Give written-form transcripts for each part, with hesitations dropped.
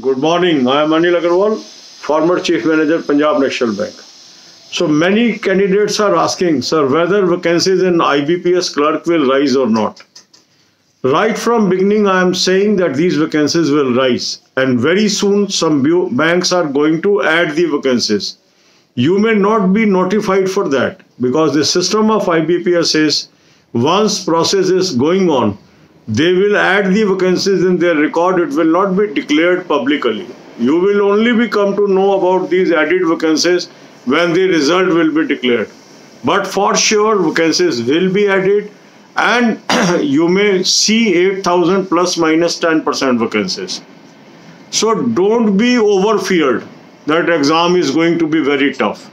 Good morning. I am Anil Agarwal, former Chief Manager, Punjab National Bank. So many candidates are asking, sir, whether vacancies in IBPS clerk will rise or not. Right from beginning, I am saying that these vacancies will rise, and very soon some banks are going to add the vacancies. You may not be notified for that because the system of IBPS is once process is going on, they will add the vacancies in their record. It will not be declared publicly. You will only be come to know about these added vacancies when the result will be declared. But for sure, vacancies will be added, and you may see 8,000 plus minus 10% vacancies. So don't be over feared that exam is going to be very tough.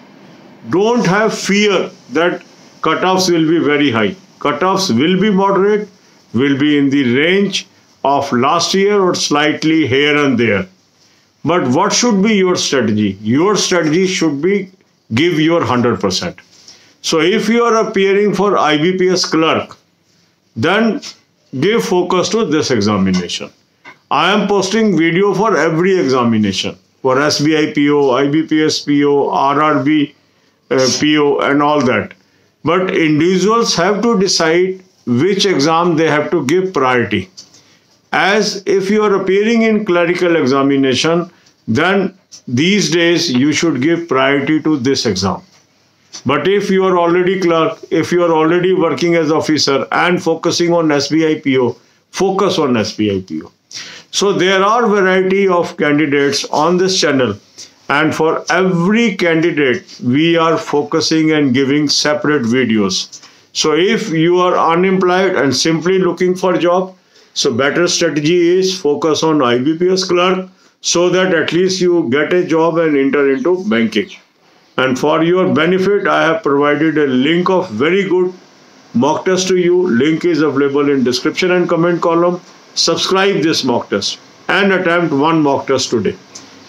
Don't have fear that cutoffs will be very high. Cutoffs will be moderate, will be in the range of last year or slightly here and there. But what should be your strategy? Your strategy should be give your 100%. So if you are appearing for IBPS clerk, then give focus to this examination. I am posting video for every examination, for SBI PO, IBPS PO, RRB PO and all that. But individuals have to decide which exam they have to give priority. As if you are appearing in clerical examination, then these days you should give priority to this exam. But if you are already clerk, if you are already working as officer and focusing on SBI PO, focus on SBI PO. So there are variety of candidates on this channel, and for every candidate we are focusing and giving separate videos. So if you are unemployed and simply looking for a job, so better strategy is focus on IBPS clerk so that at least you get a job and enter into banking. And for your benefit, I have provided a link of very good mock test to you. Link is available in description and comment column. Subscribe this mock test and attempt one mock test today.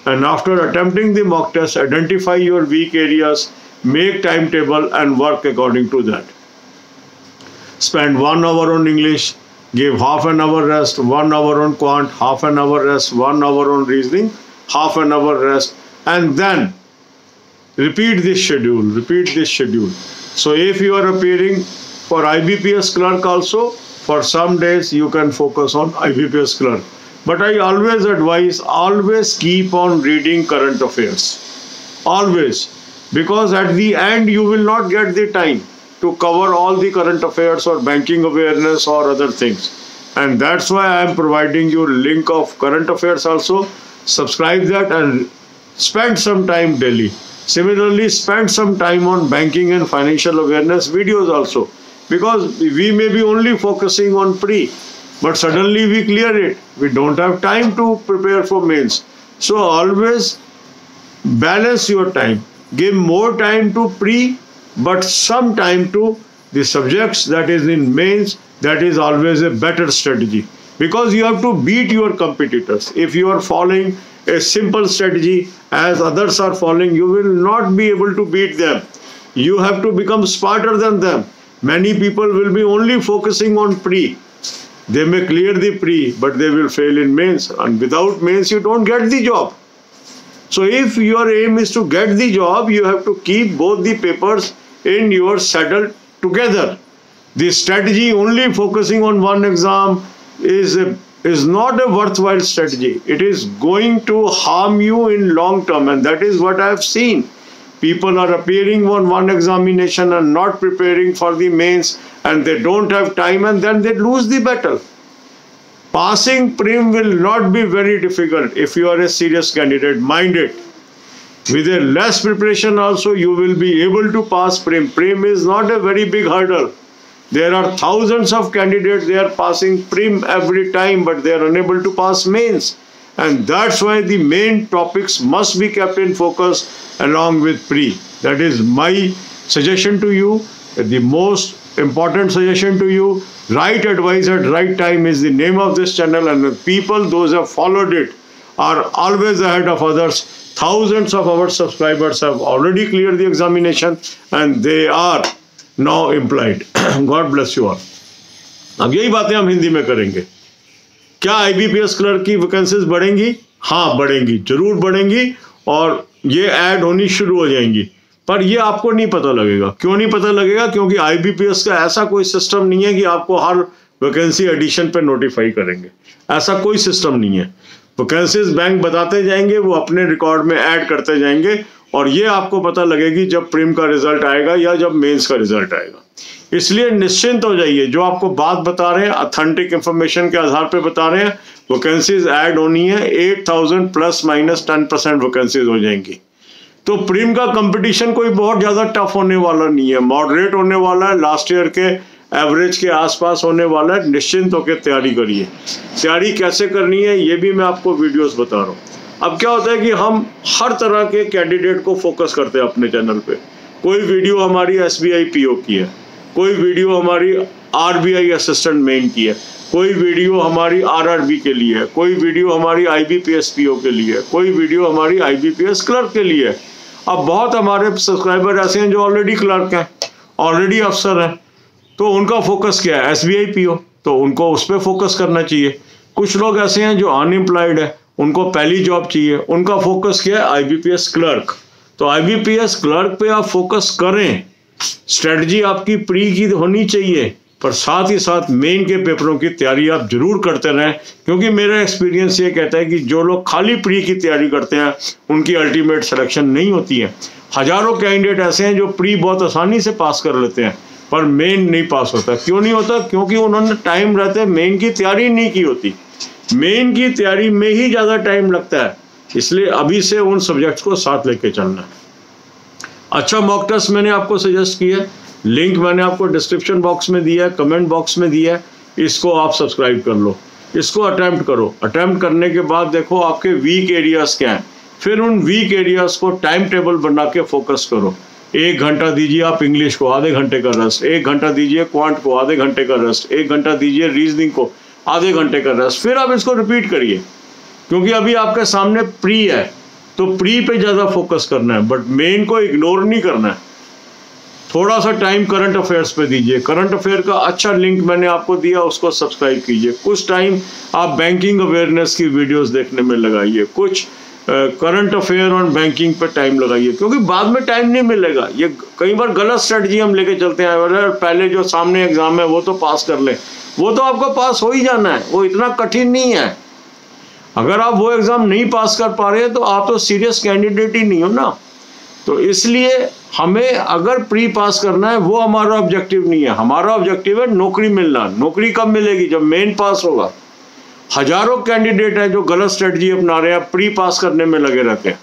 And after attempting the mock test, identify your weak areas, make timetable and work according to that. Spend 1 hour on English, give half an hour rest, 1 hour on quant, half an hour rest, 1 hour on reasoning, half an hour rest, and then repeat this schedule. So if you are appearing for IBPS clerk also, for some days you can focus on IBPS clerk. But I always advise, always keep on reading current affairs. Always. Because at the end you will not get the time to cover all the current affairs or banking awareness or other things. And that's why I am providing you link of current affairs also. Subscribe that and spend some time daily. Similarly, spend some time on banking and financial awareness videos also. Because we may be only focusing on pre, but suddenly we clear it. We don't have time to prepare for mains. So always balance your time. Give more time to pre, but some time to the subjects that is in mains. That is always a better strategy. Because you have to beat your competitors. If you are following a simple strategy as others are following, you will not be able to beat them. You have to become smarter than them. Many people will be only focusing on pre. They may clear the pre, but they will fail in mains. And without mains, you don't get the job. So if your aim is to get the job, you have to keep both the papers in your saddle together. The strategy only focusing on one exam is not a worthwhile strategy. It is going to harm you in long term, and that is what I have seen. People are appearing on one examination and not preparing for the mains, and they don't have time, and then they lose the battle. Passing prim will not be very difficult if you are a serious candidate. Mind it. With a less preparation also, you will be able to pass prim. Prim is not a very big hurdle. There are thousands of candidates, they are passing prim every time, but they are unable to pass mains. And that's why the main topics must be kept in focus along with pre. That is my suggestion to you, the most important suggestion to you. Right advice at right time is the name of this channel, and the people, those who have followed it, are always ahead of others. Thousands of our subscribers have already cleared the examination and they are now employed. God bless you all. अब यही बातें हम हिंदी में करेंगे. क्या IBPS clerk की vacancies बढ़ेंगी? हाँ बढ़ेंगी, जरूर बढ़ेंगी और ये ऐड होनी शुरू हो जाएंगी, पर ये आपको नहीं पता लगेगा। क्यों नहीं पता लगेगा? क्योंकि IBPS का ऐसा कोई सिस्टम नहीं है कि आपको हर वैकेंसी एडिशन पे नोटिफाई करेंगे, ऐसा कोई सिस्टम नहीं है। वैकेंसीज बैंक बताते जाएंगे, वो अपने रिकॉर्ड में ऐड करते जाएंगे और ये आपको पता लगेगी जब प्रीम का रिजल्ट आएगा या जब मेंस का रिजल्ट आएगा। इसलिए निश्चिंत हो जाइए, जो आपको बात बता रहे हैं ऑथेंटिक इंफॉर्मेशन के आधार पे बता रहे हैं, वैकेंसीज ऐड होनी है, 8000 प्लस माइनस 10% वैकेंसीज हो जाएंगी। तो प्रीम का कंपटीशन कोई बहुत ज्यादा टफ होने वाला नहीं है, मॉडरेट होने वाला है, लास्ट ईयर के एवरेज के आसपास होने वाला है। निश्चिंत होकर तैयारी करिए। तैयारी कैसे करनी है ये भी मैं आपको वीडियोस बता रहा हूँ। अब क्या होता है कि हम हर तरह के कैंडिडेट को फोकस करते हैं अपने चैनल पे। कोई वीडियो हमारी SBI PO की है, कोई वीडियो हमारी RBI असिस्टेंट मेन की है, कोई वीडियो हमारी RRB के लिए है, कोई वीडियो हमारी IBPS PO के लिए है, कोई वीडियो हमारी IBPS क्लर्क के लिए है। अब बहुत हमारे सब्सक्राइबर ऐसे हैं जो ऑलरेडी क्लर्क हैं, ऑलरेडी अफसर हैं, तो उनका फोकस क्या है? SBI PO, तो उनको उस पर फोकस करना चाहिए। कुछ लोग ऐसे हैं जो अनएम्प्लॉयड है, उनको पहली जॉब चाहिए, उनका फोकस क्या है? IBPS clerk. तो IBPS क्लर्क पे आप फोकस करें। स्ट्रेटजी आपकी प्री की होनी चाहिए, पर साथ ही साथ मेन के पेपरों की तैयारी आप जरूर करते रहें, क्योंकि मेरा एक्सपीरियंस ये कहता है कि जो लोग खाली प्री की तैयारी करते हैं उनकी अल्टीमेट सिलेक्शन नहीं होती है। हजारों कैंडिडेट ऐसे हैं जो प्री बहुत आसानी से पास कर लेते हैं, पर मेन नहीं पास होता। क्यों नहीं होता? क्योंकि उन्होंने टाइम रहते मेन की तैयारी नहीं की होती। मेन की तैयारी में ही ज़्यादा टाइम लगता है, इसलिए अभी से उन सब्जेक्ट्स को साथ लेके चलना है। अच्छा मॉक टेस्ट मैंने आपको सजेस्ट किया है, लिंक मैंने आपको डिस्क्रिप्शन बॉक्स में दिया है, कमेंट बॉक्स में दिया है, इसको आप सब्सक्राइब कर लो, इसको अटेम्प्ट करो। अटेम्प्ट करने के बाद देखो आपके वीक एरियाज क्या हैं, फिर उन वीक एरियाज को टाइम टेबल बना के फोकस करो। 1 घंटा दीजिए आप इंग्लिश को, आधे घंटे का रेस्ट, 1 घंटा दीजिए क्वांट को, आधे घंटे का रेस्ट, 1 घंटा दीजिए रीजनिंग को, आधे घंटे का रेस्ट, फिर आप इसको रिपीट करिए। क्योंकि अभी आपके सामने प्री है, तो प्री पे ज़्यादा फोकस करना है, बट मेन को इग्नोर नहीं करना है। थोड़ा सा टाइम करंट अफेयर्स पे दीजिए। करंट अफेयर का अच्छा लिंक मैंने आपको दिया, उसको सब्सक्राइब कीजिए। कुछ टाइम आप बैंकिंग अवेयरनेस की वीडियोस देखने में लगाइए, कुछ करंट अफेयर और बैंकिंग पे टाइम लगाइए, क्योंकि बाद में टाइम नहीं मिलेगा। ये कई बार गलत स्ट्रेटजी हम लेके चलते हैं, पहले जो सामने एग्जाम है वो तो पास कर ले, वो तो आपको पास हो ही जाना है, वो इतना कठिन नहीं है। अगर आप वो एग्जाम नहीं पास कर पा रहे हैं तो आप तो सीरियस कैंडिडेट ही नहीं हो ना। तो इसलिए हमें अगर प्री पास करना है, वो हमारा ऑब्जेक्टिव नहीं है। हमारा ऑब्जेक्टिव है नौकरी मिलना। नौकरी कब मिलेगी? जब मेन पास होगा। हजारों कैंडिडेट हैं जो गलत स्ट्रेटजी अपना रहे हैं, प्री पास करने में लगे रहते हैं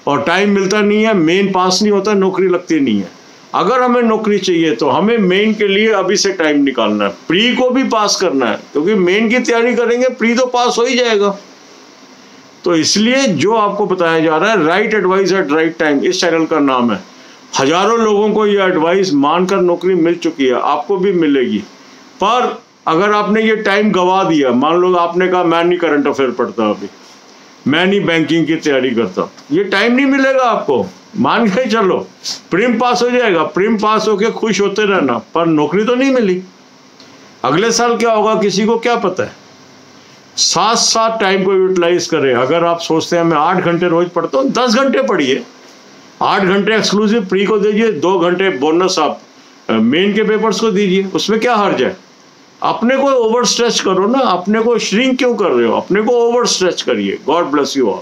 और टाइम मिलता नहीं है, मेन पास नहीं होता, नौकरी लगती नहीं है। अगर हमें नौकरी चाहिए तो हमें मेन के लिए अभी से टाइम निकालना है, प्री को भी पास करना है, क्योंकि मेन की तैयारी करेंगे प्री तो पास हो ही जाएगा। तो इसलिए जो आपको बताया जा रहा है, right advice eight right time, इस चैनल का नाम है। हजारों लोगों को ये एडवाइस मानकर नौकरी मिल चुकी है, आपको भी मिलेगी। पर अगर आपने ये टाइम गवा दिया, मान लो आपने कहा मैं नहीं करंट अफेयर पढ़ता, अभी मैं नहीं बैंकिंग की तैयारी करता, ये टाइम नहीं मिलेगा आपको। मान के चलो प्रीम पास हो जाएगा, प्रीम पास होके खुश होते रहना, पर नौकरी तो नहीं मिली। अगले साल क्या होगा किसी को क्या पता है। साथ साथ टाइम को यूटिलाइज करें। अगर आप सोचते हैं मैं 8 घंटे रोज पढ़ता हूँ, 10 घंटे पढ़िए। 8 घंटे एक्सक्लूसिव प्री को दीजिए, 2 घंटे बोनस आप मेन के पेपर्स को दीजिए, उसमें क्या हर्ज है। अपने को ओवर स्ट्रेच करो ना, अपने को श्रिंक क्यों कर रहे हो, अपने को ओवर स्ट्रेच करिए। God bless you all.